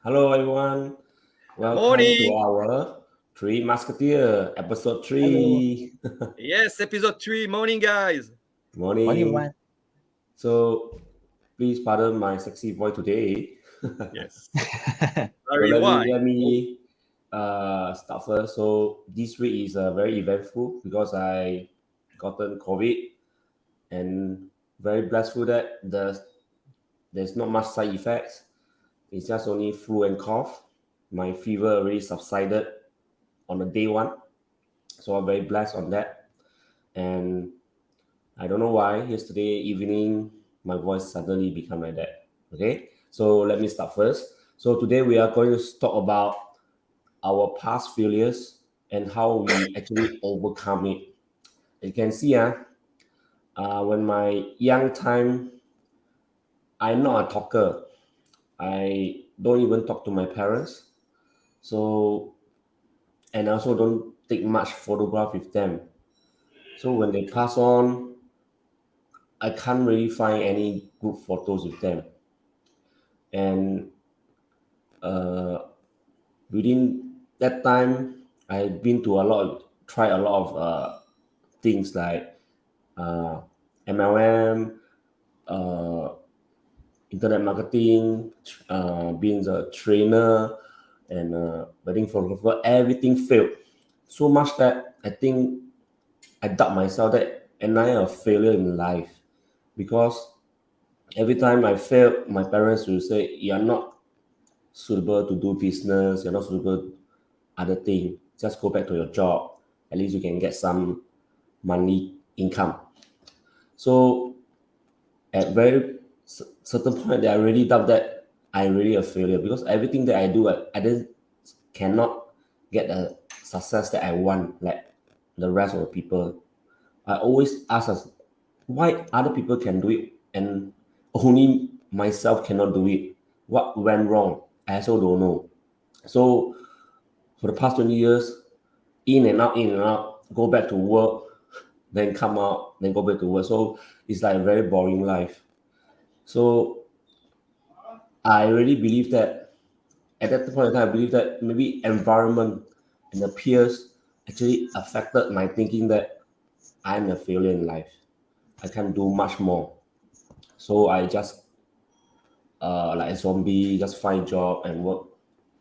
Hello, everyone. Welcome to Morning. our Three Musketeer episode Hello. 3. Yes, episode 3. Morning, guys. Morning, Morning. everyone. So, please pardon my sexy voice today. Yes. So Sorry, let me why? let me start first. So this week is very eventful because I gotten COVID and very blissful that there's not much side effects. It's just only flu and cough. My fever already subsided on the day one. So I'm very blessed on that. And I don't know why yesterday evening my voice suddenly become like that. Okay, so let me start first. So today we are going to talk about our past failures and how we actually overcome it. You can see, when my young time, I'm not a talker. I don't even talk to my parents. So and I also don't take much photograph with them. So when they pass on, I can't really find any good photos with them. And uh, within that time, I've been to try a lot of things like uh, MLM, uh, internet marketing, being a trainer, and wedding photographer. Everything failed so much that I think I doubt myself that am I a failure in life because every time I failed, my parents will say, "You're not suitable to do business. You're not suitable to other thing. Just go back to your job. At least you can get some money income." So at certain point, that I really doubt that I'm really a failure because everything that I do, I just cannot get the success that I want like the rest of the people. I always ask us why other people can do it and only myself cannot do it. What went wrong? I also don't know. So for the past 20 years, in and out, go back to work, then come out, then go back to work. So it's like a very boring life. So I really believe that at that point in time, I believe that maybe environment and the peers actually affected my thinking that I'm a failure in life. I can do much more. So I just like a zombie, just find job and work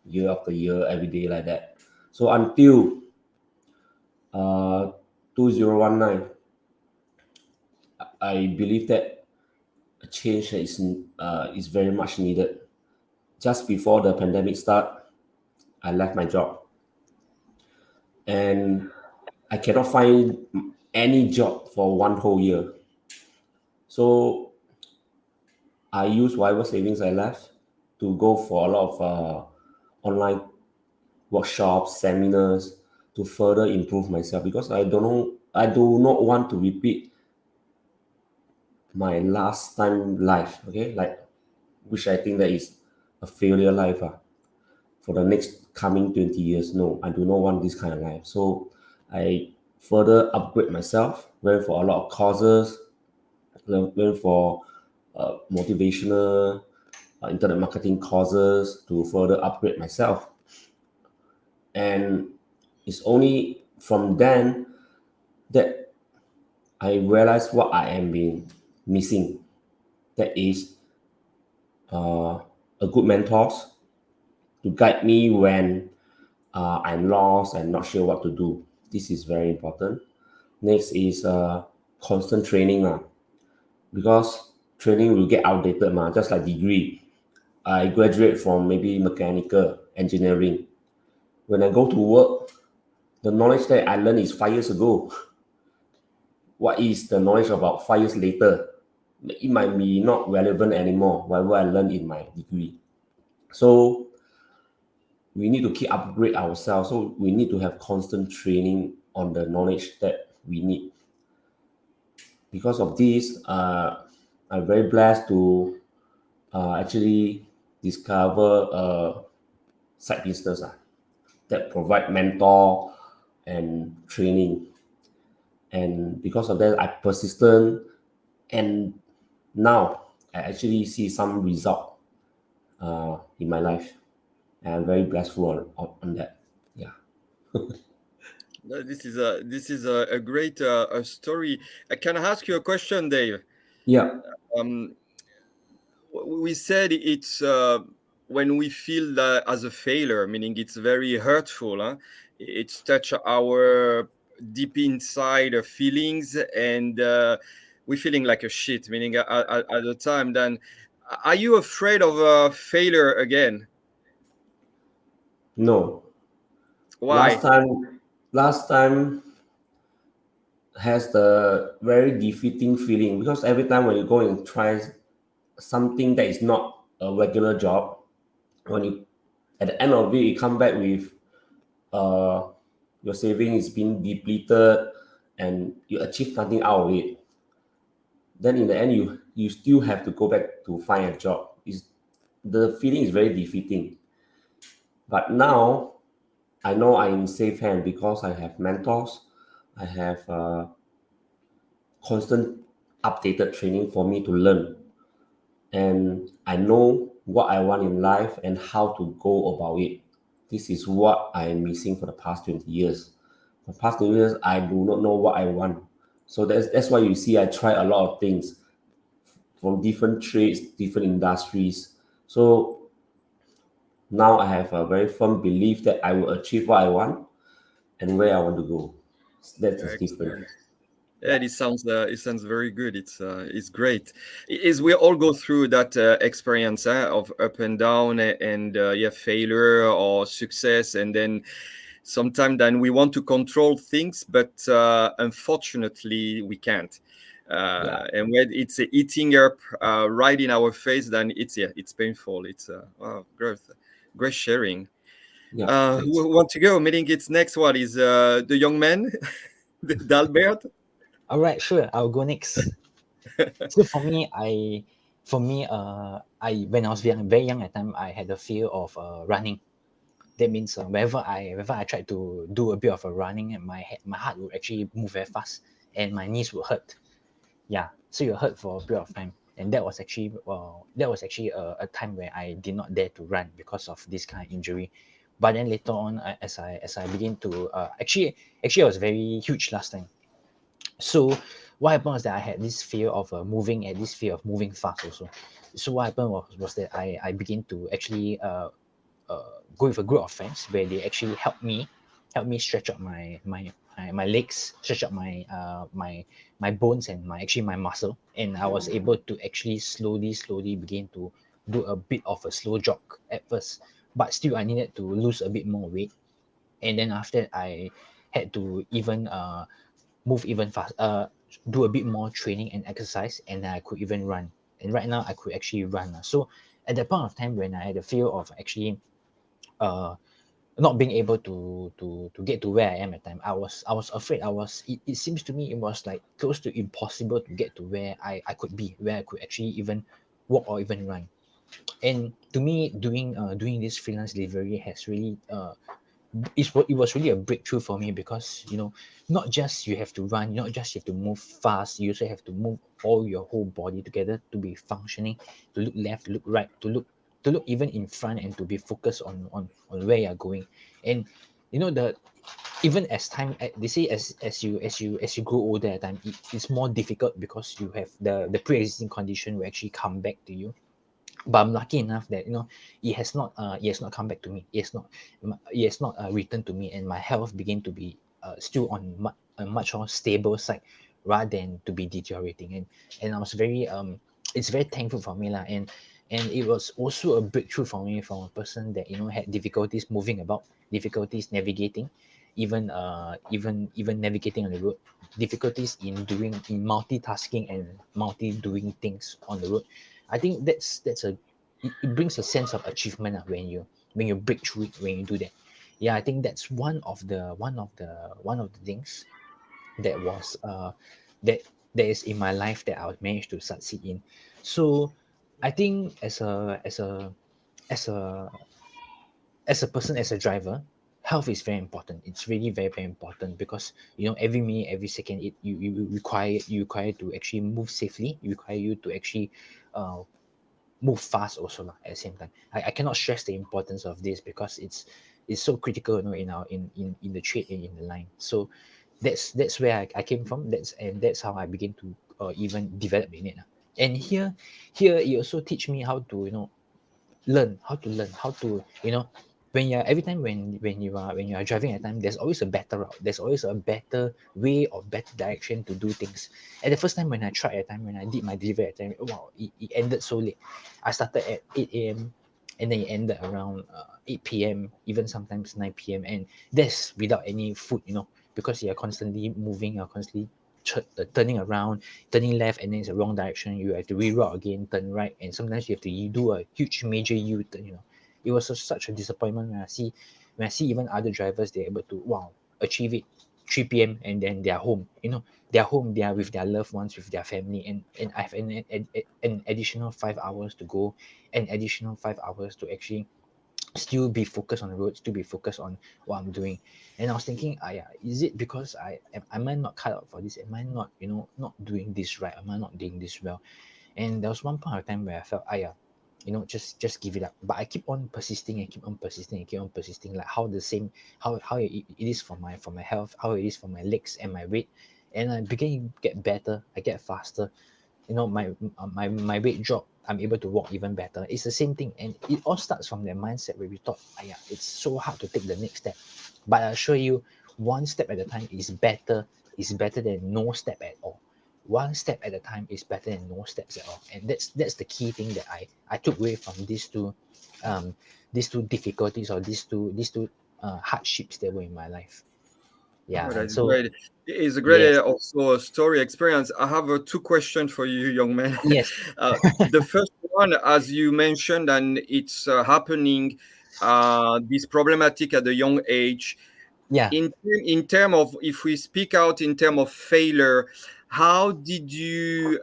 year after year, every day like that. So until uh, 2019, I believe that a change is very much needed. Just before the pandemic start, I left my job and I cannot find any job for one whole year. So I use whatever savings I left to go for a lot of online workshops, seminars to further improve myself because I do not want to repeat my last time life, okay? Like, which I think that is a failure life for the next coming 20 years. No, I do not want this kind of life. So I further upgrade myself, went for a lot of courses, went for motivational internet marketing courses to further upgrade myself. And it's only from then that I realized what I am being missing. That is a good mentors to guide me when I'm lost and not sure what to do. This is very important. Next is constant training because training will get outdated just like degree. I graduate from maybe mechanical engineering. When I go to work, the knowledge that I learned is 5 years ago. What is the knowledge about 5 years later? It might be not relevant anymore, whatever I learned in my degree. So we need to keep upgrade ourselves. So we need to have constant training on the knowledge that we need. Because of this, I'm very blessed to actually discover a side business that provide mentor and training. And because of that, I persistent and now I actually see some result in my life. and I'm very blissful on that. Yeah. This is a great a story. Can I ask you a question, Dave? Yeah. Um, we said it's when we feel that as a failure, meaning it's very hurtful. Huh? It's touch our deep inside feelings, and we're feeling like a shit. Meaning at the time, then are you afraid of failure again? No. Last Why? time, last time has the very defeating feeling because every time when you go and try something that is not a regular job, when you at the end of it, you come back with uh, your saving is being depleted and you achieve nothing out of it. Then in the end, you still have to go back to find a job. Is the feeling is very defeating. But now I know I'm in safe hand because I have mentors. I have constant updated training for me to learn, and I know what I want in life and how to go about it. This is what I am missing for the past 20 years. For the past 20 years, I do not know what I want. So that's why you see I try a lot of things from different trades, different industries. So now I have a very firm belief that I will achieve what I want and where I want to go. That is different. Excellent. Yeah, Yeah, it sounds very good. It's great. Is we all go through that experience of up and down and yeah, failure or success, and then sometimes then we want to control things, but unfortunately we can't. yeah, And when it's eating up right in our face, then it's painful. It's wow, great sharing. yeah. Thanks. Who want to go? Meaning it's next one is the young man, D'Albert. All right, sure. I'll go next. So for me, I when I was young, very young at time, I had a fear of running. That means whenever I tried to do a bit of a running, and my heart would actually move very fast, and my knees would hurt. Yeah, so you hurt for a period of time, and that was actually a time where I did not dare to run because of this kind of injury. But then later on, as I begin to actually I was very huge last time. So what happened was that I had this fear of moving and this fear of moving fast also. So what happened was that I began to actually go with a group of friends where they actually help me stretch out my legs, stretch out my bones and my muscle, and I was able to actually slowly begin to do a bit of a slow jog at first, but still I needed to lose a bit more weight, and then after that, I had to even move even fast, do a bit more training and exercise, and I could even run. And right now, I could actually run. So at that point of time, when I had the fear of actually uh, not being able to get to where I am at time, I was afraid. It seems to me it was like close to impossible to get to where I could be, where I could actually even walk or even run. And to me, doing this freelance delivery has really it was really a breakthrough for me, because not just you have to run, not just you have to move fast, you also have to move all your whole body together to be functioning, to look left, look right, to look even in front, and to be focused on where you're going. And the even as time they say, as you grow older at time, it's more difficult, because you have the pre-existing condition will actually come back to you. But I'm lucky enough that it has not come back to me. It has not returned to me, and my health began to be still on a much more stable side, rather than to be deteriorating. And I was very it's very thankful for me lah. And it was also a breakthrough for me, from a person that had difficulties moving about, difficulties navigating, even navigating on the road, difficulties in multitasking and multi doing things on the road. I think it brings a sense of achievement when you break through it, when you do that. Yeah, I think that's one of the things that was that is in my life that I managed to succeed in. So I think as a as a person, as a driver, health is very important. It's really very, very important, because every minute, every second, you require to actually move safely. You require you to actually uh, move fast also lah, at the same time. I cannot stress the importance of this because it's so critical, in our in the trade and in the line. So that's where I came from. That's how I begin to even develop in it lah. And here it also teach me how to learn how to when you're every time when you are driving at time, there's always a better route, there's always a better way or better direction to do things. At the first time when I tried at time, when I did my delivery at time, wow, it ended so late. I started at 8 a.m. and then it ended around 8 p.m., even sometimes 9 p.m., and that's without any food, because you're constantly moving, you're constantly turning around, turning left, and then it's the wrong direction. You have to reroute again, turn right, and sometimes you have to do a huge major U-turn. It was such a disappointment when I see even other drivers, they're able to achieve it 3 p.m. and then they're home. They're home, they are with their loved ones, with their family, and I have an additional 5 hours to go, an additional 5 hours to actually still be focused on the road, still be focused on what I'm doing. And I was thinking, yeah, is it because am I not cut out for this? Am I not, not doing this right? Am I not doing this well? And there was one point of time where I felt, yeah, just give it up. But I keep on persisting and keep on persisting and keep on persisting, like how it is for my health, how it is for my legs and my weight. And I begin to get better, I get faster. My weight drop, I'm able to walk even better. It's the same thing, and it all starts from that mindset where we thought, yeah, it's so hard to take the next step. But I assure you, one step at a time is better than no step at all. One step at a time is better than no steps at all. And that's the key thing that I took away from these two difficulties, or these two hardships that were in my life. Yeah. Oh, And that's so great. It's a great yes. also story experience. I have two questions for you, young man. Yes. The first one, as you mentioned, and it's happening, this problematic at a young age. Yeah. In term of, if we speak out in term of failure, how did you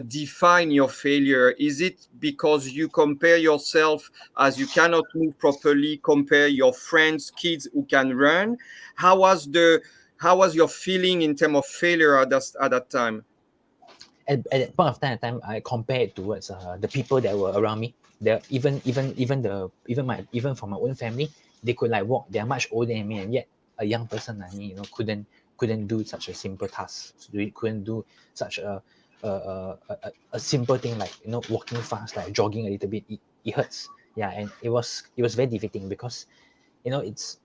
define your failure? Is it because you compare yourself, as you cannot move properly, compare your friends, kids who can run? How was the how was your feeling in term of failure at that time? At that point of time, I compare it towards the people that were around me. The even from my own family, they could like walk. They are much older than me, and yet a young person like me, couldn't do such a simple task. Couldn't do such a simple thing like walking fast, like jogging a little bit. It hurts. Yeah, and it was very defeating because it's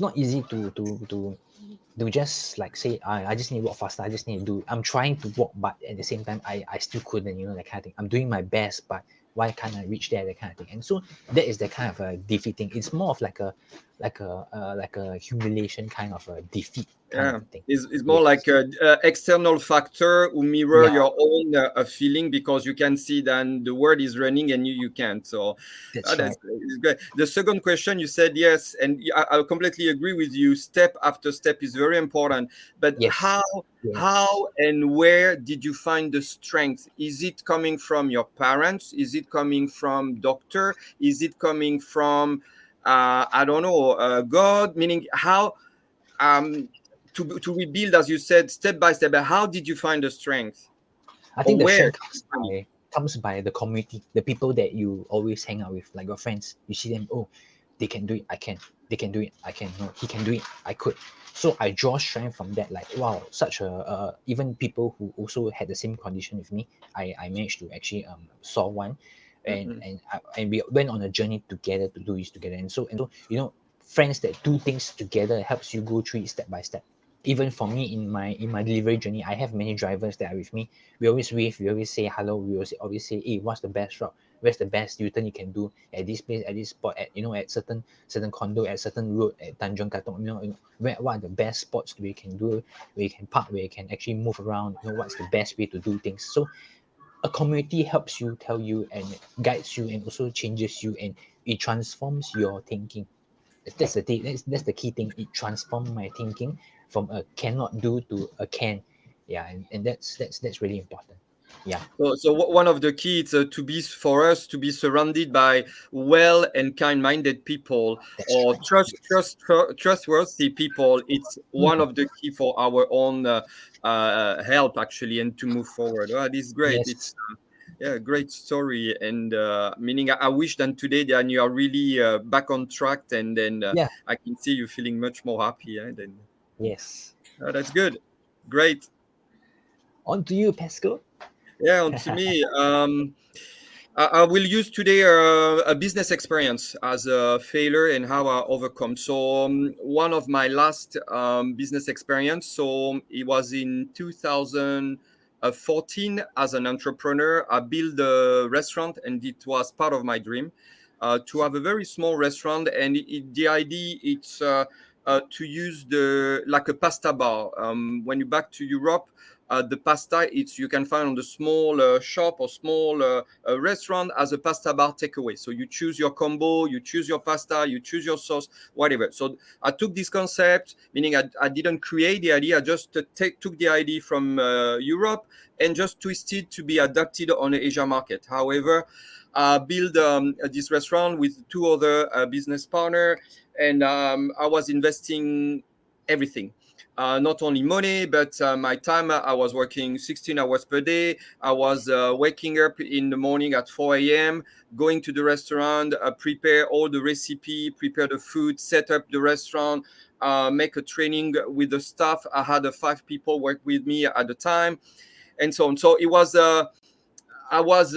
not easy to just like say I just need to walk faster. I just need to do. I'm trying to walk, but at the same time, I still couldn't. That kind of thing. I'm doing my best, but why can't I reach there? That kind of thing. And so that is the kind of a defeating. It's more of like a humiliation kind of a defeat kind of Yeah, a thing. it's more Yes. like a external factor who mirror Yeah. your own feeling, because you can see that the world is running and you can't. So That's that's right. great. It's great. The second question, you said yes, and I completely agree with you. Step after step is very important. But Yes. Yes. how and where did you find the strength? Is it coming from your parents? Is it coming from doctor? Is it coming from I don't know, God? Meaning how um, to rebuild, as you said, step by step. But how did you find the strength, I or think the where strength did you find it? comes by the community, the people that you always hang out with, like your friends. You see them, oh, they can do it, I can. They can do it, I can. No, he can do it, I could. So I draw strength from that. Like wow, such a even people who also had the same condition with me, I managed to actually saw one, and Mm-mm. and we went on a journey together to do this together. And so friends that do things together helps you go through it step by step. Even for me in my delivery journey, I have many drivers that are with me. We always wave, we always say hello, we always say, hey, what's the best route? Where's the best U-turn you can do at this place, at this spot, at certain condo, at certain road, at Tanjong Katong, what are the best spots we can do, where you can park, where you can actually move around, what's the best way to do things. So a community helps you, tell you, and guides you, and also changes you, and it transforms your thinking. That's the thing. That's the key thing. It transformed my thinking from a cannot do to a can. Yeah, and that's really important. Yeah, So one of the keys to be for us to be surrounded by well and kind-minded people, that's or right. Yes. trustworthy people. It's one Mm, of the key for our own help, actually, and to move forward. Oh, this is great. It's yes. Yeah, great story. And meaning I wish that today then you are really back on track, and then Yeah. I can see you feeling much more happy. Then Yes. that's good. Great. On to you, Pascal. Yeah, on to me. I will use today a business experience as a failure and how I overcome. So one of my last business experience. So it was in 2014 as an entrepreneur. I built a restaurant, and it was part of my dream to have a very small restaurant. And the idea it's to use the like a pasta bar. When you back to Europe, the pasta it's you can find on the small shop or small restaurant as a pasta bar takeaway. So you choose your combo, you choose your pasta, you choose your sauce, whatever. So I took this concept, meaning I didn't create the idea, I just took the idea from Europe and just twisted to be adapted on the Asia market. However, I built this restaurant with two other business partners, and I was investing everything. Not only money, but my time. I was working 16 hours per day. I was waking up in the morning at 4 a.m., going to the restaurant, prepare all the recipe, prepare the food, set up the restaurant, make a training with the staff. I had 5 people work with me at the time, and so on. So it was, I was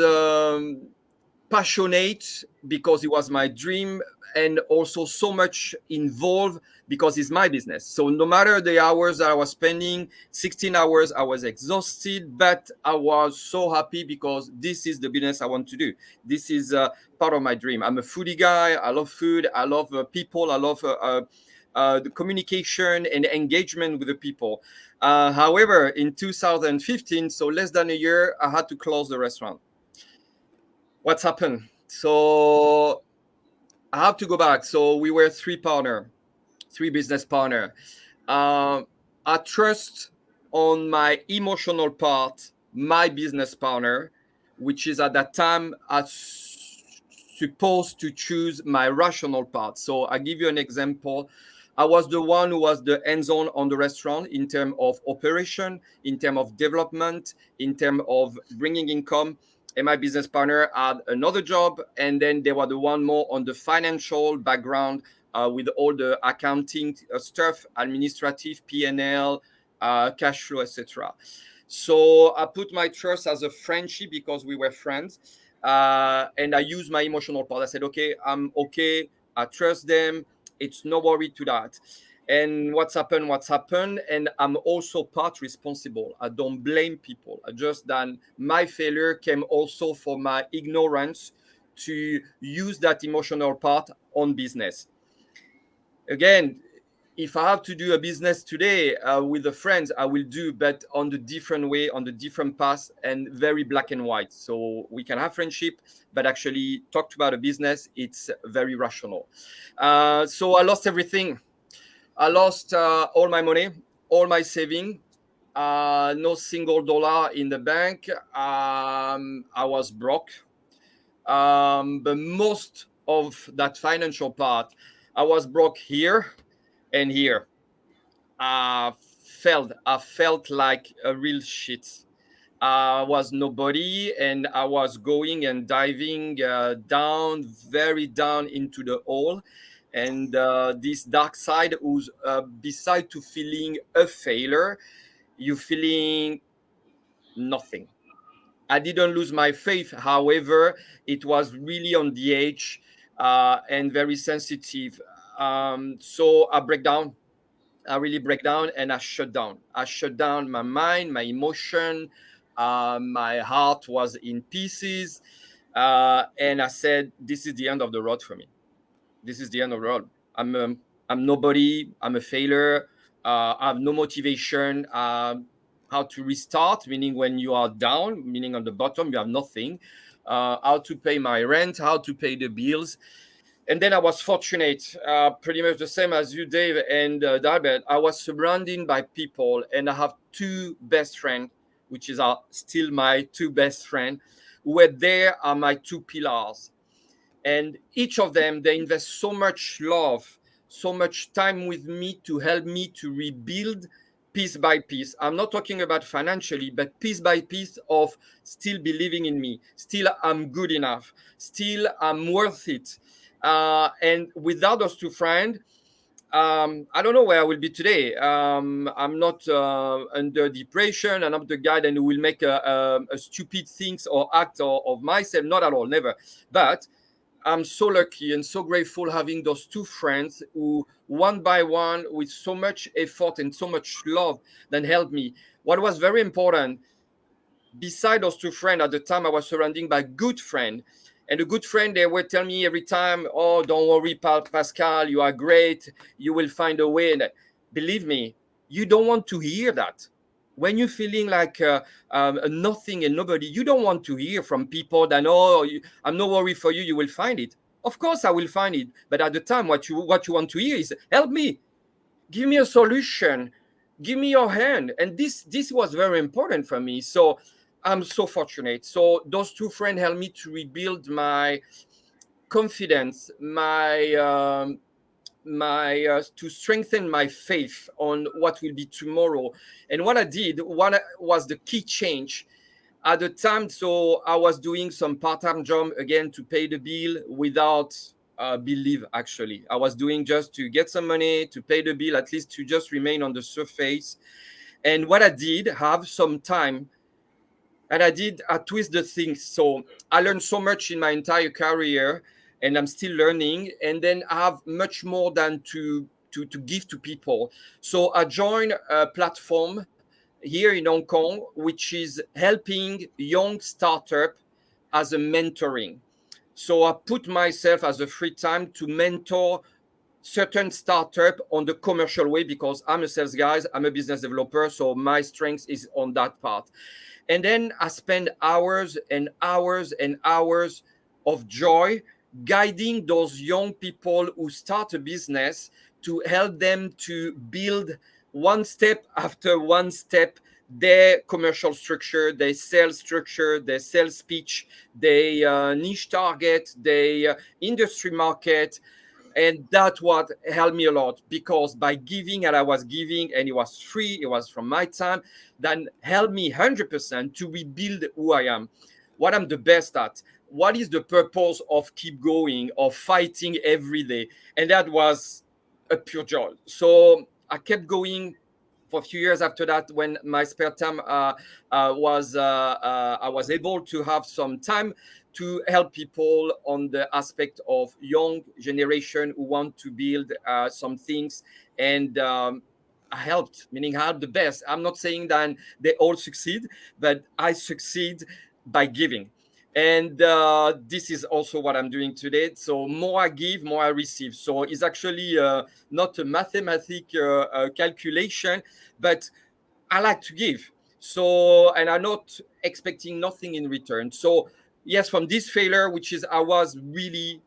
passionate because it was my dream, and also so much involved because it's my business. So no matter the hours that I was spending, 16 hours, I was exhausted, but I was so happy because this is the business I want to do. This is part of my dream. I'm a foodie guy. I love food. I love people. I love the communication and engagement with the people. However, in 2015, so less than a year, I had to close the restaurant. What's happened? So I have to go back. So we were three business partner. I trust on my emotional part, my business partner, which is at that time supposed to choose my rational part. So I give you an example. I was the one who was the hands-on on the restaurant in terms of operation, in terms of development, in terms of bringing income, and my business partner had another job, and then they were the one more on the financial background with all the accounting stuff, administrative, P&L, cash flow, etc. So I put my trust as a friendship because we were friends, and I used my emotional part. I said, okay, I'm okay. I trust them. It's no worry to that. And what's happened, and I'm also part responsible. I don't blame people. I just done my failure came also for my ignorance to use that emotional part on business. Again, if I have to do a business today with the friends, I will do, but on the different way, on the different path, and very black and white. So we can have friendship, but actually talk about a business, it's very rational. So I lost everything. I lost all my money, all my saving, no single dollar in the bank. I was broke. But most of that financial part, I was broke here and here. I felt like a real shit. I was nobody, and I was going and diving down, very down into the hole. And this dark side was beside to feeling a failure, you feeling nothing. I didn't lose my faith. However, it was really on the edge and very sensitive. So I break down. I really break down, and I shut down. I shut down my mind, my emotion. My heart was in pieces. And I said, this is the end of the road for me. This is the end of the road. I'm nobody. I'm a failure. I have no motivation. How to restart, meaning when you are down, meaning on the bottom, you have nothing. How to pay my rent, how to pay the bills. And then I was fortunate, pretty much the same as you, Dave and Dalbert. I was surrounded by people, and I have two best friends, which is still my two best friends, who were there are my two pillars. And each of them, they invest so much love, so much time with me to help me to rebuild piece by piece. I'm not talking about financially, but piece by piece of still believing in me, still I'm good enough, still I'm worth it. And without those two friends, I don't know where I will be today. I'm not under depression. I'm not the guy that will make a stupid things or act of myself. Not at all, never. But I'm so lucky and so grateful having those two friends who, one by one, with so much effort and so much love, then helped me. What was very important, beside those two friends at the time, I was surrounded by good friends. And a good friend, they would tell me every time, "Oh, don't worry, Pascal, you are great. You will find a way." And believe me, you don't want to hear that. When you're feeling like nothing and nobody, you don't want to hear from people that, "Oh, I'm no worry for you. You will find it." Of course, I will find it. But at the time, what you want to hear is, "Help me, give me a solution, give me your hand." And this was very important for me. So I'm so fortunate. So those two friends helped me to rebuild my confidence, to strengthen my faith on what will be tomorrow. And what I did, what was the key change at the time. So I was doing some part-time job again to pay the bill without believe. Actually, I was doing just to get some money to pay the bill, at least to just remain on the surface. And what I did, have some time, and I twist the things. So I learned so much in my entire career, and I'm still learning. And then I have much more than to give to people. So I joined a platform here in Hong Kong, which is helping young startup as a mentoring. So I put myself as a free time to mentor certain startup on the commercial way, because I'm a sales guy, I'm a business developer, so my strength is on that part. And then I spend hours and hours and hours of joy guiding those young people who start a business, to help them to build one step after one step their commercial structure, their sales structure, their sales pitch, their niche target, their industry market. And that's what helped me a lot, because by giving, and I was giving, and it was free, it was from my time, then helped me 100% to rebuild who I am, what I'm the best at, what is the purpose of keep going, of fighting every day. And that was a pure joy. So I kept going for a few years after that. When my spare time I was able to have some time to help people on the aspect of young generation who want to build some things. And I helped, meaning I helped the best. I'm not saying that they all succeed, but I succeed by giving. And this is also what I'm doing today. So more I give, more I receive. So it's actually not a mathematical calculation, but I like to give. So, and I'm not expecting nothing in return. So yes, from this failure, which is I was really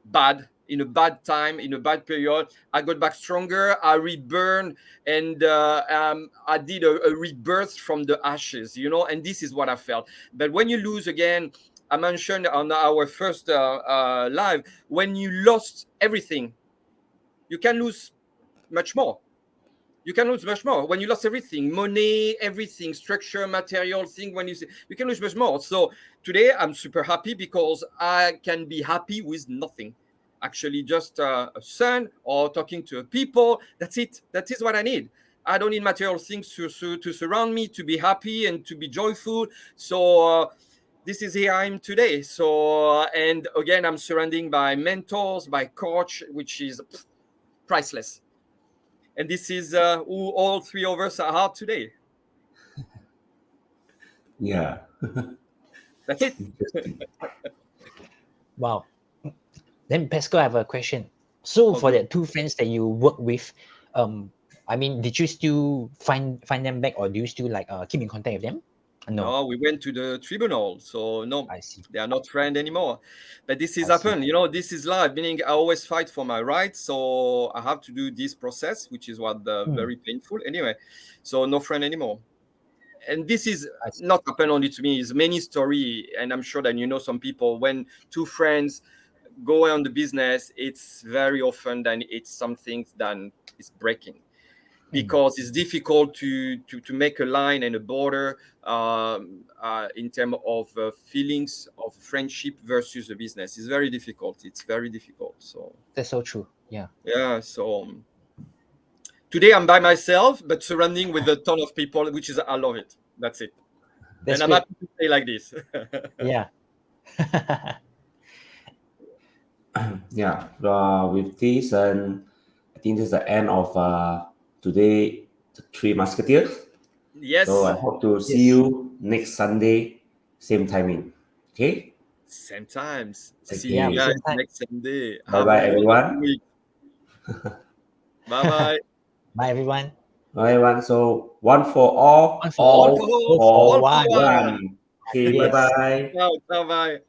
bad, in a bad time, in a bad period, I got back stronger. I reburned, and I did a rebirth from the ashes, and this is what I felt. But when you lose again, I mentioned on our first live, when you lost everything, you can lose much more. You can lose much more when you lost everything, money, everything, structure, material thing. When you can lose much more. So today I'm super happy, because I can be happy with nothing. Actually, just a son or talking to people. That's it. That is what I need. I don't need material things to surround me, to be happy and to be joyful. So this is here I am today. So and again, I'm surrounding by mentors, by coach, which is priceless. And this is who all three of us are today. Yeah. That's it. Interesting. Wow. Then Pascal, I have a question. So for Okay. the two friends that you work with, I mean, did you still find them back, or do you still like keep in contact with them? No, No, we went to the tribunal, so no, I see. they are not friends anymore. But this is I see. happened. This is life. Meaning, I always fight for my rights, so I have to do this process, which is what Hmm, very painful. Anyway, so no friend anymore. And this is I see. not happened only to me. It's many story, and I'm sure that some people, when two friends go on the business, it's very often then it's something that is breaking. because it's difficult to make a line and a border in terms of feelings of friendship versus a business. It's very difficult. So That's so true. Yeah. So today I'm by myself, but surrounding with a ton of people, which is I love it. That's it. That's and I'm great. happy to stay like this. Yeah. Yeah. With this, and I think this is the end of today, the Three Musketeers. Yes. So I hope to see you next Sunday, same timing. Okay. Same times. See Okay. you guys same time. next Sunday. Bye Have bye, a wonderful everyone. week. Bye bye. Bye, everyone. Bye, everyone. So one for all, One for all, all all for for one. one. Okay. Yes. Bye bye. Ciao, bye.